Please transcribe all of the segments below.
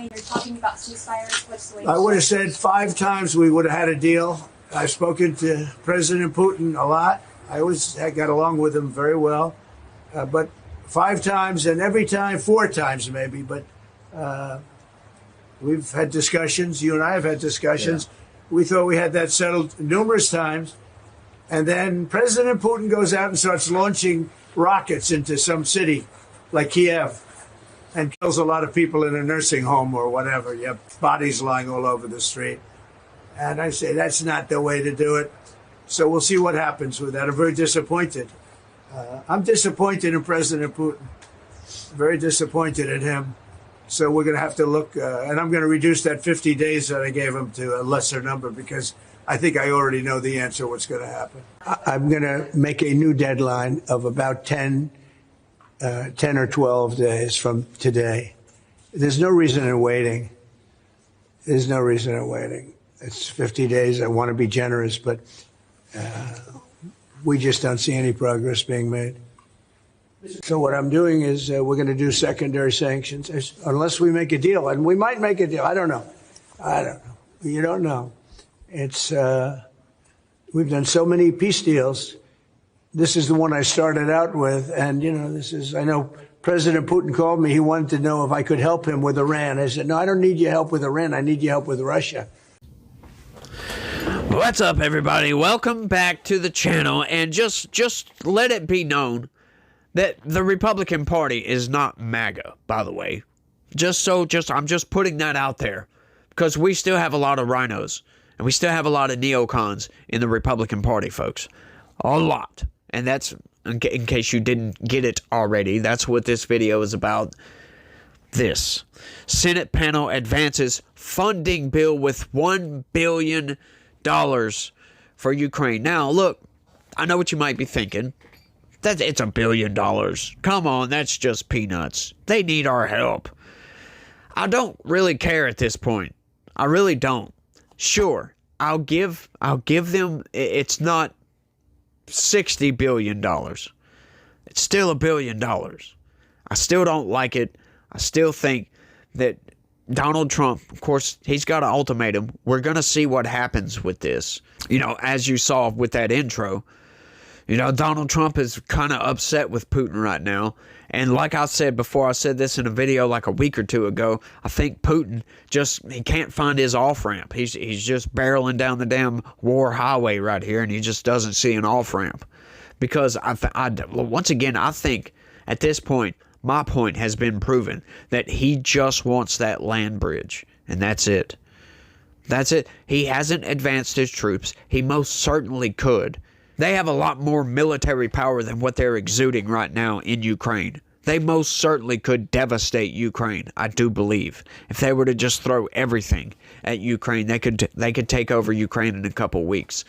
You're talking about ceasefires. What's the way? I would have said 5 times we would have had a deal. I've spoken to President Putin a lot. I got along with him very well. But 5 times, and every time 4 times maybe. But we've had discussions. You and I have had discussions. Yeah. We thought we had that settled numerous times. And then President Putin goes out and starts launching rockets into some city like Kiev and kills a lot of people in a nursing home or whatever. You have bodies lying all over the street. And I say that's not the way to do it. So we'll see what happens with that. I'm very disappointed. I'm disappointed in President Putin. Very disappointed in him. So we're going to have to look, and I'm going to reduce that 50 days that I gave him to a lesser number because I think I already know the answer what's going to happen. I'm going to make a new deadline of about 10 or 12 days from today. There's no reason in waiting. There's no reason in waiting. It's 50 days. I want to be generous, but we just don't see any progress being made. So what I'm doing is we're going to do secondary sanctions unless we make a deal. And we might make a deal. I don't know. You don't know. It's we've done so many peace deals. This is the one I started out with. And, you know, I know President Putin called me. He wanted to know if I could help him with Iran. I said, no, I don't need your help with Iran. I need your help with Russia. What's up, everybody? Welcome back to the channel. And just let it be known that the Republican Party is not MAGA, by the way. I'm just putting that out there because we still have a lot of rhinos and we still have a lot of neocons in the Republican Party, folks. A lot. And that's, in case you didn't get it already, that's what this video is about. This Senate panel advances funding bill with $1 billion for Ukraine. Now, look, I know what you might be thinking. It's $1 billion. Come on, that's just peanuts. They need our help. I don't really care at this point. I really don't. Sure, I'll give them. It's not $60 billion. It's still $1 billion. I still don't like it. I still think that Donald Trump, of course, he's got an ultimatum. We're going to see what happens with this. You know, as you saw with that intro, you know, Donald Trump is kind of upset with Putin right now. And like I said before, I said this in a video like a week or two ago, I think Putin he can't find his off-ramp. He's just barreling down the damn war highway right here, and he just doesn't see an off-ramp. Because, once again, I think at this point, my point has been proven that he just wants that land bridge. And that's it. That's it. He hasn't advanced his troops. He most certainly could. They have a lot more military power than what they're exuding right now in Ukraine. They most certainly could devastate Ukraine, I do believe. If they were to just throw everything at Ukraine, they could take over Ukraine in a couple weeks.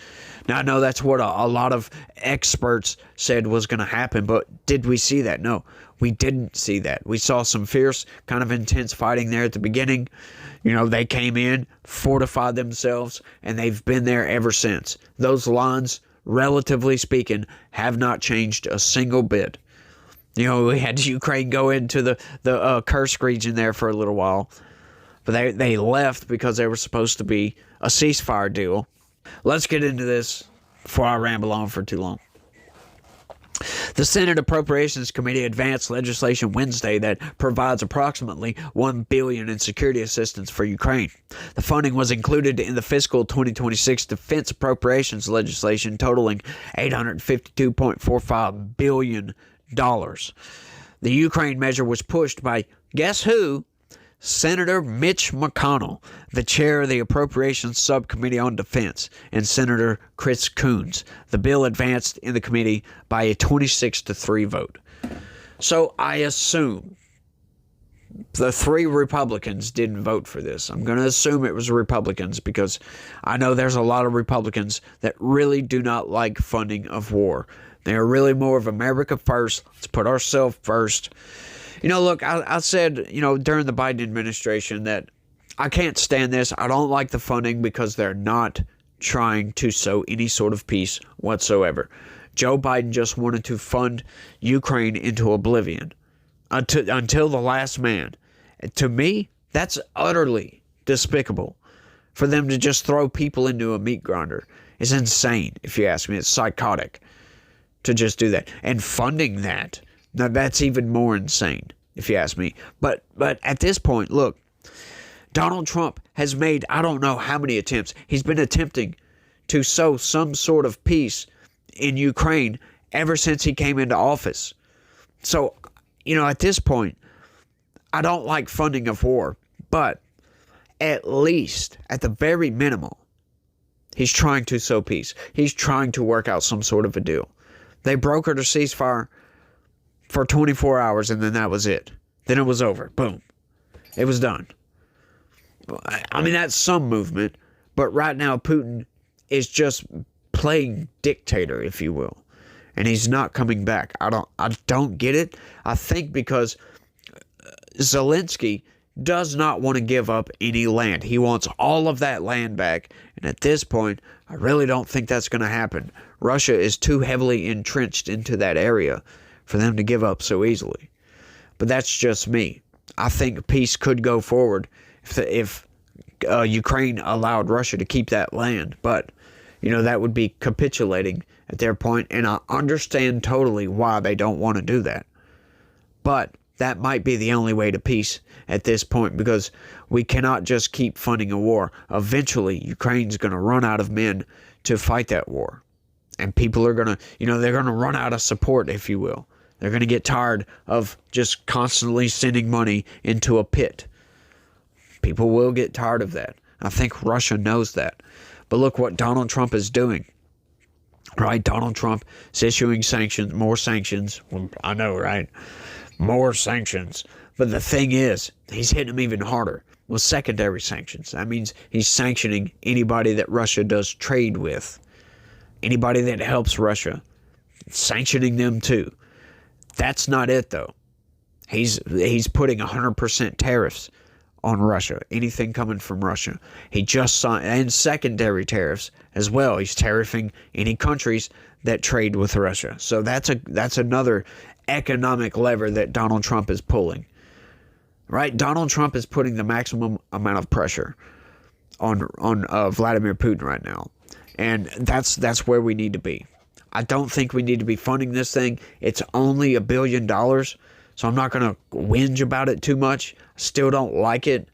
Now, I know that's what a lot of experts said was going to happen, but did we see that? No, we didn't see that. We saw some fierce, kind of intense fighting there at the beginning. You know, they came in, fortified themselves, and they've been there ever since. Those lines, relatively speaking, have not changed a single bit. You know, we had Ukraine go into the Kursk region there for a little while. But they left because there was supposed to be a ceasefire deal. Let's get into this before I ramble on for too long. The Senate Appropriations Committee advanced legislation Wednesday that provides approximately $1 billion in security assistance for Ukraine. The funding was included in the fiscal 2026 defense appropriations legislation totaling $852.45 billion. The Ukraine measure was pushed by, guess who? Senator Mitch McConnell, the chair of the Appropriations Subcommittee on Defense, and Senator Chris Coons. The bill advanced in the committee by a 26-3 vote. So I assume the 3 Republicans didn't vote for this. I'm going to assume it was Republicans because I know there's a lot of Republicans that really do not like funding of war. They're really more of America first. Let's put ourselves first. You know, look, I said, you know, during the Biden administration that I can't stand this. I don't like the funding because they're not trying to sow any sort of peace whatsoever. Joe Biden just wanted to fund Ukraine into oblivion until the last man. To me, That's utterly despicable. For them to just throw people into a meat grinder is insane, if you ask me. It's psychotic to just do that. And funding that, now that's even more insane, if you ask me. But at this point, look, Donald Trump has made I don't know how many attempts. He's been attempting to sow some sort of peace in Ukraine ever since he came into office. So, at this point, I don't like funding of war, but at least, at the very minimal, he's trying to sow peace. He's trying to work out some sort of a deal. They brokered a ceasefire for 24 hours, and then that was it. Then it was over. Boom. It was done. I mean, that's some movement, but right now Putin is just playing dictator, if you will, and he's not coming back. I don't get it. I think because Zelensky does not want to give up any land. He wants all of that land back, and at this point, I really don't think that's going to happen. Russia is too heavily entrenched into that area for them to give up so easily. But that's just me. I think peace could go forward if Ukraine allowed Russia to keep that land. But, that would be capitulating at their point, and I understand totally why they don't want to do that. But that might be the only way to peace at this point, because we cannot just keep funding a war. Eventually, Ukraine's going to run out of men to fight that war. And people are going to, they're going to run out of support, if you will. They're going to get tired of just constantly sending money into a pit. People will get tired of that. I think Russia knows that. But look what Donald Trump is doing. Right? Donald Trump is issuing sanctions, more sanctions. Well, I know, right? More sanctions. But the thing is, he's hitting them even harder with secondary sanctions. That means he's sanctioning anybody that Russia does trade with. Anybody that helps Russia. Sanctioning them too. That's not it, though. He's putting 100% tariffs on Russia. Anything coming from Russia. He just signed, and secondary tariffs as well. He's tariffing any countries that trade with Russia. So that's another economic lever that Donald Trump is pulling. Right? Donald Trump is putting the maximum amount of pressure on Vladimir Putin right now. And that's where we need to be. I don't think we need to be funding this thing. It's only $1 billion, so I'm not going to whinge about it too much. I still don't like it,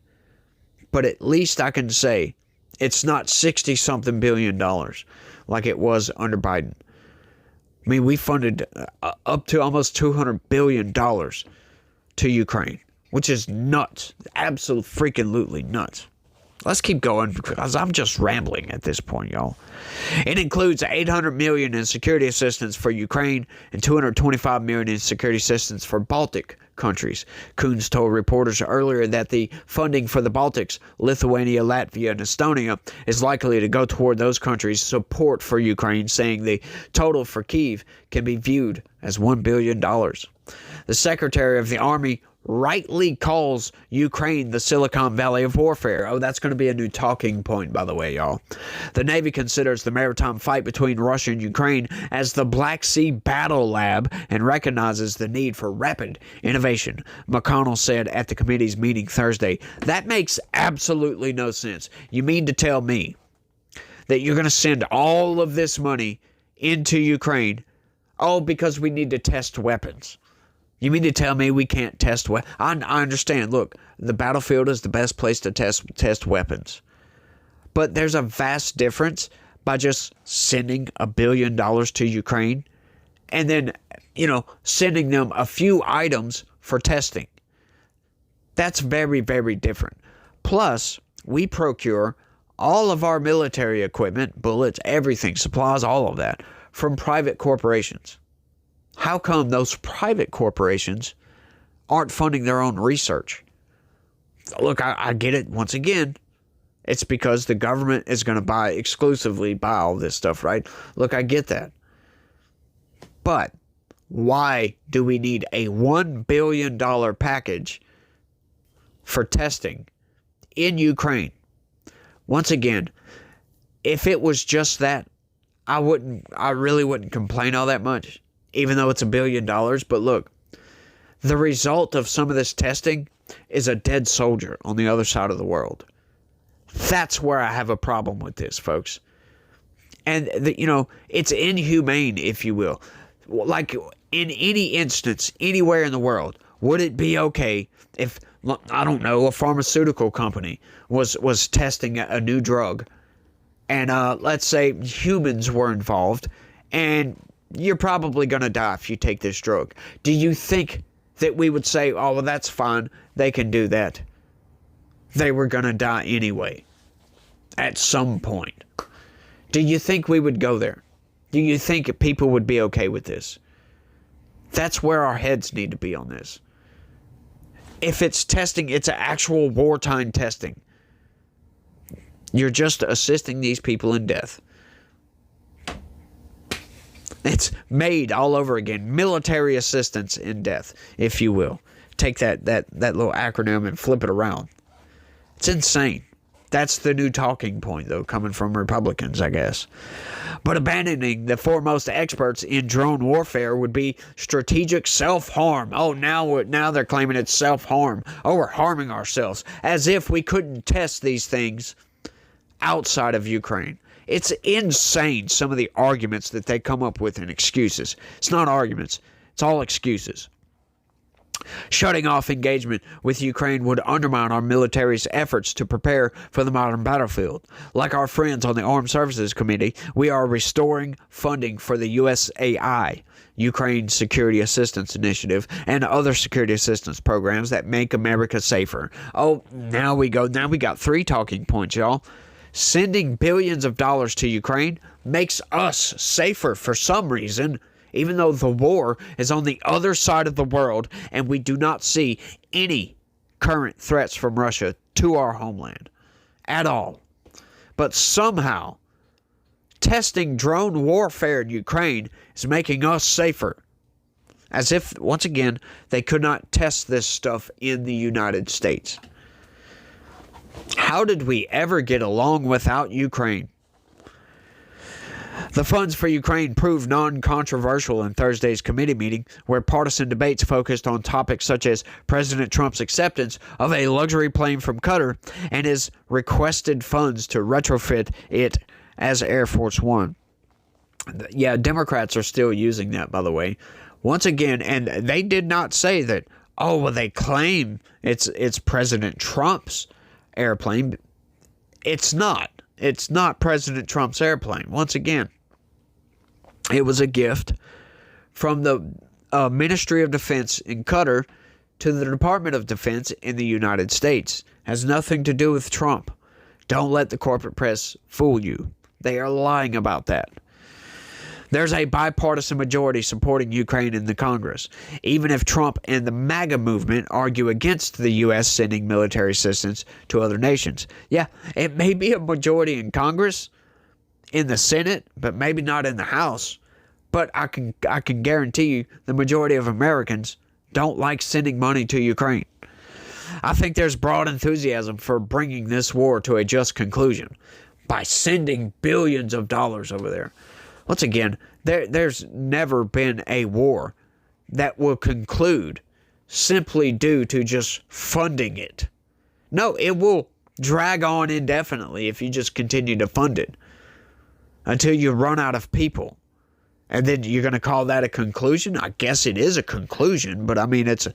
but at least I can say it's not 60-something billion dollars like it was under Biden. I mean, we funded up to almost $200 billion to Ukraine, which is nuts. Absolutely freaking nuts. Let's keep going because I'm just rambling at this point, y'all. It includes $800 million in security assistance for Ukraine and $225 million in security assistance for Baltic countries. Coons told reporters earlier that the funding for the Baltics, Lithuania, Latvia, and Estonia, is likely to go toward those countries' support for Ukraine, saying the total for Kyiv can be viewed as $1 billion. The Secretary of the Army rightly calls Ukraine the Silicon Valley of warfare. Oh, that's going to be a new talking point, by the way, y'all. The Navy considers the maritime fight between Russia and Ukraine as the Black Sea Battle Lab and recognizes the need for rapid innovation, McConnell said at the committee's meeting Thursday. That makes absolutely no sense. You mean to tell me that you're going to send all of this money into Ukraine, because we need to test weapons? You mean to tell me we can't test weapons? I understand. Look, the battlefield is the best place to test weapons. But there's a vast difference by just sending $1 billion to Ukraine and then, sending them a few items for testing. That's very, very different. Plus, we procure all of our military equipment, bullets, everything, supplies, all of that, from private corporations. How come those private corporations aren't funding their own research? Look, I get it. Once again, it's because the government is going to exclusively buy all this stuff, right? Look, I get that. But why do we need a $1 billion package for testing in Ukraine? Once again, if it was just that, I really wouldn't complain all that much. Even though it's $1 billion. But look, the result of some of this testing is a dead soldier on the other side of the world. That's where I have a problem with this, folks. And, it's inhumane, if you will. Like, in any instance, anywhere in the world, would it be okay if, I don't know, a pharmaceutical company was testing a new drug, and let's say humans were involved, and you're probably going to die if you take this drug. Do you think that we would say, oh, well, that's fine, they can do that? They were going to die anyway, at some point. Do you think we would go there? Do you think people would be okay with this? That's where our heads need to be on this. If it's testing, it's actual wartime testing. You're just assisting these people in death. It's made all over again. Military assistance in death, if you will. Take that little acronym and flip it around. It's insane. That's the new talking point, though, coming from Republicans, I guess. But abandoning the foremost experts in drone warfare would be strategic self-harm. Oh, now they're claiming it's self-harm. Oh, we're harming ourselves. As if we couldn't test these things outside of Ukraine. It's insane, some of the arguments that they come up with and excuses. It's not arguments. It's all excuses. Shutting off engagement with Ukraine would undermine our military's efforts to prepare for the modern battlefield. Like our friends on the Armed Services Committee, we are restoring funding for the USAI, Ukraine Security Assistance Initiative, and other security assistance programs that make America safer. Oh, now we got 3 talking points, y'all. Sending billions of dollars to Ukraine makes us safer for some reason, even though the war is on the other side of the world and we do not see any current threats from Russia to our homeland at all. But somehow, testing drone warfare in Ukraine is making us safer. As if, once again, they could not test this stuff in the United States. How did we ever get along without Ukraine? The funds for Ukraine proved non-controversial in Thursday's committee meeting, where partisan debates focused on topics such as President Trump's acceptance of a luxury plane from Qatar and his requested funds to retrofit it as Air Force One. Yeah, Democrats are still using that, by the way. Once again, and they did not say that, oh, well, they claim it's President Trump's airplane. It's not. It's not President Trump's airplane. Once again, it was a gift from the Ministry of Defense in Qatar to the Department of Defense in the United States. Has nothing to do with Trump. Don't let the corporate press fool you. They are lying about that. There's a bipartisan majority supporting Ukraine in the Congress, even if Trump and the MAGA movement argue against the U.S. sending military assistance to other nations. Yeah, it may be a majority in Congress, in the Senate, but maybe not in the House. But I can guarantee you the majority of Americans don't like sending money to Ukraine. I think there's broad enthusiasm for bringing this war to a just conclusion by sending billions of dollars over there. Once again, there's never been a war that will conclude simply due to just funding it. No, it will drag on indefinitely if you just continue to fund it until you run out of people. And then you're going to call that a conclusion? I guess it is a conclusion, but I mean, it's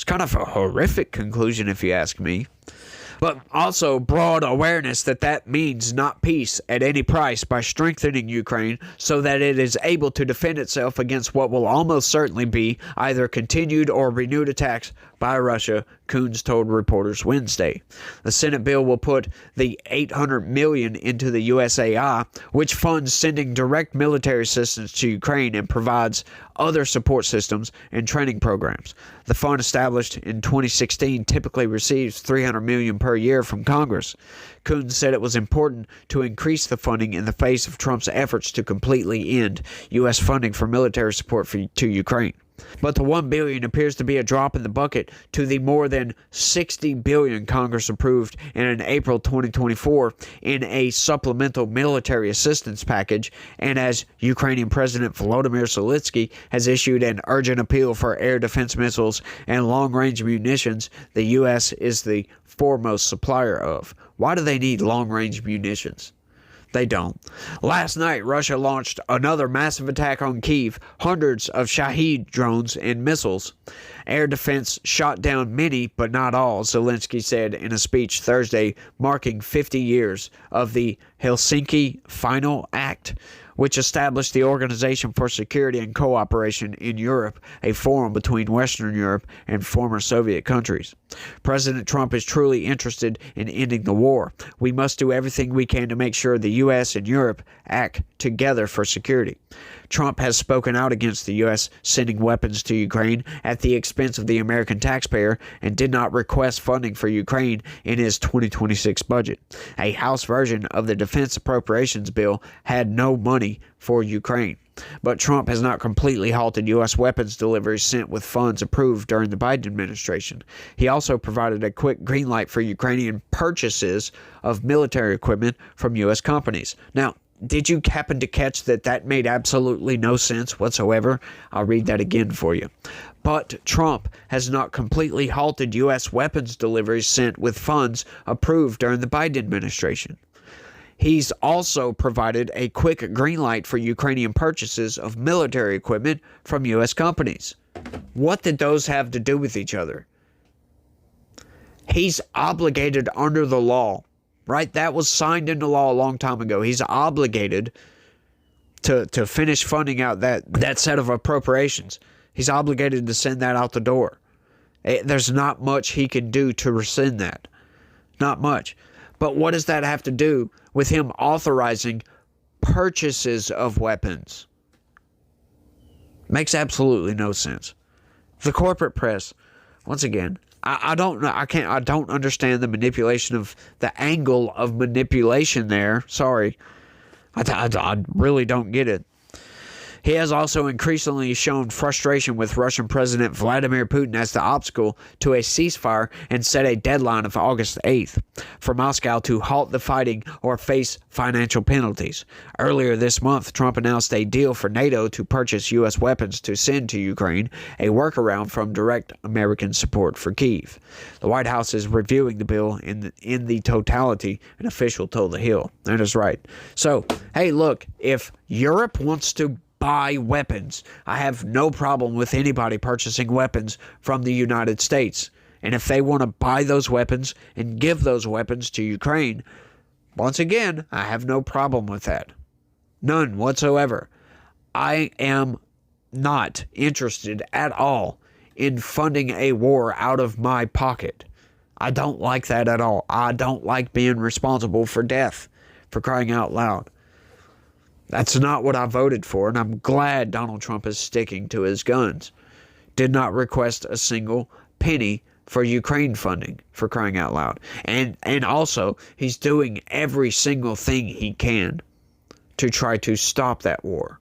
kind of a horrific conclusion if you ask me. But also broad awareness that means not peace at any price by strengthening Ukraine so that it is able to defend itself against what will almost certainly be either continued or renewed attacks by Russia, Coons told reporters Wednesday. The Senate bill will put the $800 million into the USAI, which funds sending direct military assistance to Ukraine and provides other support systems and training programs. The fund, established in 2016, typically receives $300 million per year from Congress. Coons said it was important to increase the funding in the face of Trump's efforts to completely end U.S. funding for military support to Ukraine. But the $1 billion appears to be a drop in the bucket to the more than $60 billion Congress approved in April 2024 in a supplemental military assistance package, and as Ukrainian President Volodymyr Zelensky has issued an urgent appeal for air defense missiles and long-range munitions the U.S. is the foremost supplier of. Why do they need long-range munitions? They don't. Last night, Russia launched another massive attack on Kyiv, hundreds of Shahed drones and missiles. Air defense shot down many, but not all, Zelensky said in a speech Thursday, marking 50 years of the Helsinki Final Act, which established the Organization for Security and Cooperation in Europe, a forum between Western Europe and former Soviet countries. President Trump is truly interested in ending the war. We must do everything we can to make sure the U.S. and Europe act together for security. Trump has spoken out against the U.S. sending weapons to Ukraine at the expense of the American taxpayer and did not request funding for Ukraine in his 2026 budget. A House version of the defense appropriations bill had no money for Ukraine. But Trump has not completely halted U.S. weapons deliveries sent with funds approved during the Biden administration. He also provided a quick green light for Ukrainian purchases of military equipment from U.S. companies. Now, did you happen to catch that made absolutely no sense whatsoever? I'll read that again for you. But Trump has not completely halted U.S. weapons deliveries sent with funds approved during the Biden administration. He's also provided a quick green light for Ukrainian purchases of military equipment from U.S. companies. What did those have to do with each other? He's obligated under the law, right? That was signed into law a long time ago. He's obligated to finish funding out that set of appropriations. He's obligated to send that out the door. There's not much he can do to rescind that. Not much. But what does that have to do with him authorizing purchases of weapons? Makes absolutely no sense. The corporate press, once again, I don't know. I don't understand the manipulation of the angle of manipulation there. Sorry. I really don't get it. He has also increasingly shown frustration with Russian President Vladimir Putin as the obstacle to a ceasefire and set a deadline of August 8th for Moscow to halt the fighting or face financial penalties. Earlier this month, Trump announced a deal for NATO to purchase U.S. weapons to send to Ukraine, a workaround from direct American support for Kyiv. The White House is reviewing the bill in the totality, an official told The Hill. That is right. So, hey, look, if Europe wants to buy weapons, I have no problem with anybody purchasing weapons from the United States. And if they want to buy those weapons and give those weapons to Ukraine, once again, I have no problem with that. None whatsoever. I am not interested at all in funding a war out of my pocket. I don't like that at all. I don't like being responsible for death, for crying out loud. That's not what I voted for, and I'm glad Donald Trump is sticking to his guns. Did not request a single penny for Ukraine funding, for crying out loud. And also, he's doing every single thing he can to try to stop that war.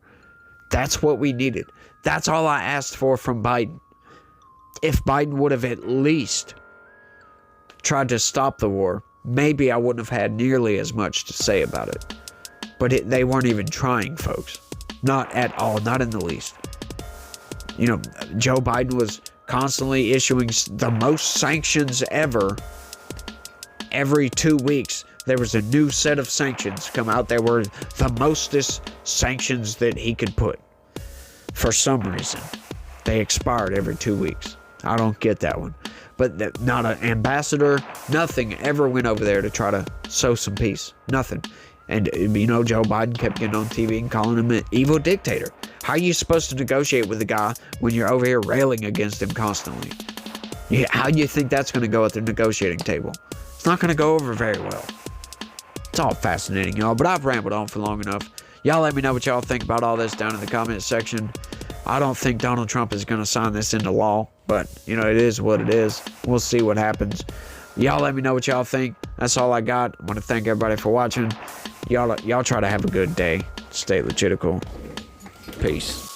That's what we needed. That's all I asked for from Biden. If Biden would have at least tried to stop the war, maybe I wouldn't have had nearly as much to say about it. But they weren't even trying, folks. Not at all. Not in the least. You know, Joe Biden was constantly issuing the most sanctions ever. Every 2 weeks, there was a new set of sanctions come out. There were the mostest sanctions that he could put. For some reason, they expired every 2 weeks. I don't get that one. But not an ambassador, nothing ever went over there to try to sow some peace. Nothing. And, you know, Joe Biden kept getting on TV and calling him an evil dictator. How are you supposed to negotiate with a guy when you're over here railing against him constantly? How do you think that's going to go at the negotiating table? It's not going to go over very well. It's all fascinating, y'all, but I've rambled on for long enough. Y'all let me know what y'all think about all this down in the comment section. I don't think Donald Trump is going to sign this into law, but, you know, it is what it is. We'll see what happens. Y'all let me know what y'all think. That's all I got. I want to thank everybody for watching. Y'all try to have a good day. Stay legitical. Peace.